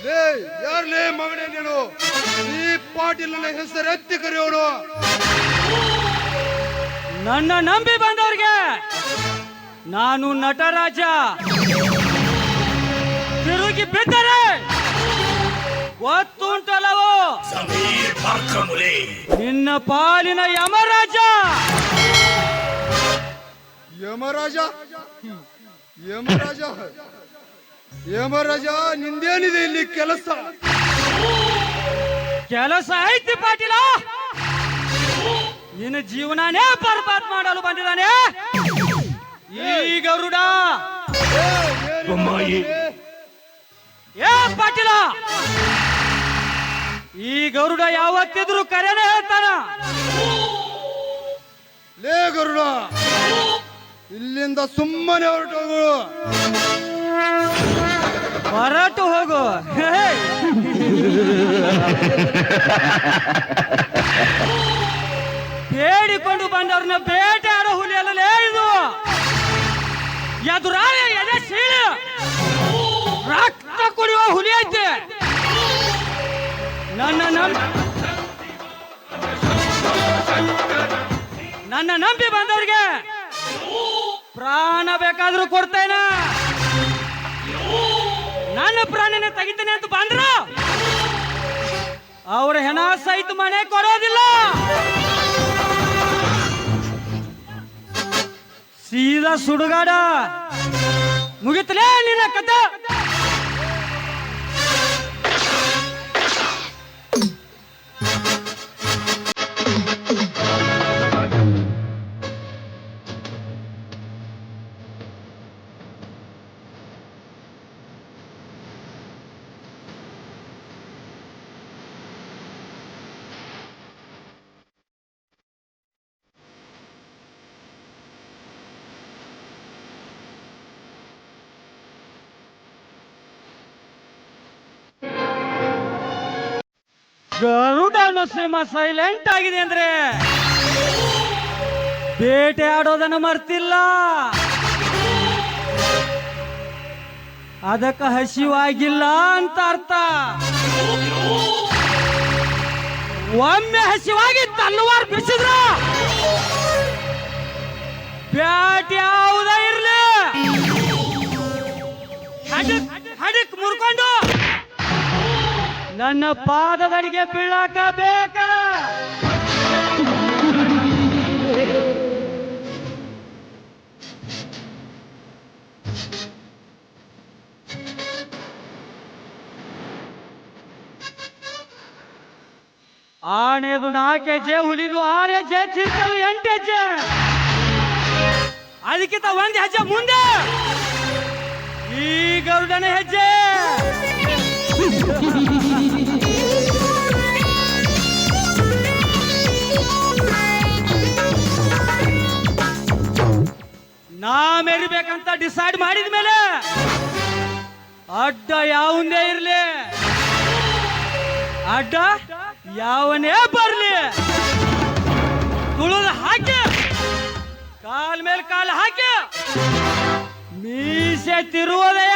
ಲೇ ಯಾರ್ಲೇ ಮಗನೇ ನೀನು? ಈ ಪಾಟೀಲನ ಹೆಸರೆತ್ತಿ ಕರೆಯೋಡು. ನನ್ನ ನಂಬಿ ಬಂದವ್ರಿಗೆ ನಾನು ನಟರಾಜ. ತಿರುಗಿ ಬಿದ್ದರೆ ಗೊತ್ತುಂಟಲ್ಲವೋ ನಿನ್ನ ಪಾಲಿನ ಯಮರಾಜ. ಯಮರಾಜ ಯಮರಾಜ ಯಮರಾಜ ನಿಂದೇನಿದೆ ಇಲ್ಲಿ ಕೆಲಸ? ಕೆಲಸ ಐತಿ ಪಾಟೀಲ. ನಿನ್ನ ಜೀವನನೇ ಬರ್ಬಾದ್ ಮಾಡಲು ಬಂದಿದ್ದಾನೆ ಈ ಗರುಡ. ಏ ಪಾಟೀಲ, ಈ ಗರುಡ ಯಾವತ್ತಿದ್ರು ಕರೆನೇ ಹೇಳ್ತಾನ. ಲೇ ಗರುಡ, ಇಲ್ಲಿಂದ ಸುಮ್ಮನೆ ಹೊರಟೋಗು. ಹೊರಟು ಹೋಗು. ಬೇಡಿಕೊಂಡು ಬಂದವ್ರನ್ನ ಬೇಟೆ ಆಡೋ ಹುಲಿ ಅಲ್ಲೇ ಇದು. ಎದುರಾಳಿ ಎದೆ ಸೀಳು ರಕ್ತ ಕುಡಿಯುವ ಹುಲಿ ಐತೆ. ನನ್ನ ನಂಬಿ ಬಂದವ್ರಿಗೆ ಪ್ರಾಣ ಬೇಕಾದ್ರೂ ಕೊಡ್ತೇನೆ. ನನ್ನ ಪ್ರಾಣನ ತೆಗಿತೇನೆ ಅಂತ ಬಂದ್ರು ಅವ್ರ ಹೆಣ ಸಹಿತ ಮನೆ ಕೊಡೋದಿಲ್ಲ. ಸೀದಾ ಸುಡುಗಾಡ ಮುಗಿತಲೇ ನಿನ್ನ ಕಥೆ. ಗರುಡ ನರಸಿಂಹ ಸೈಲೆಂಟ್ ಆಗಿದೆ ಅಂದ್ರೆ ಬೇಟೆ ಆಡೋದನ್ನು ಮರ್ತಿಲ್ಲ. ಅದಕ್ಕೆ ಹಸಿವಾಗಿಲ್ಲ ಅಂತ ಅರ್ಥ. ಒಮ್ಮೆ ಹಸಿವಾಗಿ ತಲ್ವಾರ್ ಬಿಸಿದ್ರ ಬ್ಯಾಟ್ ಯಾವುದೇ ಇರ್ಲಿ ಹಡಕ್ ಮುರ್ಕೊಂಡು ನನ್ನ ಪಾದದಡಿಗೆ ಬೀಳಾಕ ಬೇಕ. ಆನೆದು 4 ಹೆಜ್ಜೆ, ಹುಲಿದು 6 ಹೆಜ್ಜೆ, ಚಿಕ್ಕದು 8 ಹೆಜ್ಜೆ. ಅದಕ್ಕಿಂತ 1 ಹೆಜ್ಜೆ ಮುಂದೆ ಈ ಗರುಡನ ಹೆಜ್ಜೆ. ನಾ ಮೆರಿಬೇಕಂತ ಡಿಸೈಡ್ ಮಾಡಿದ ಮೇಲೆ ಅಡ್ಡ ಯಾವಂದೇ ಇರ್ಲಿ, ಅಡ್ಡ ಯಾವನೇ ಬರ್ಲಿ, ತುಳಿದು ಹಾಕಿ ಕಾಲ್ ಮೇಲೆ ಕಾಲ್ ಹಾಕಿ ಮೀಸೆ ತಿರುವುದಯ.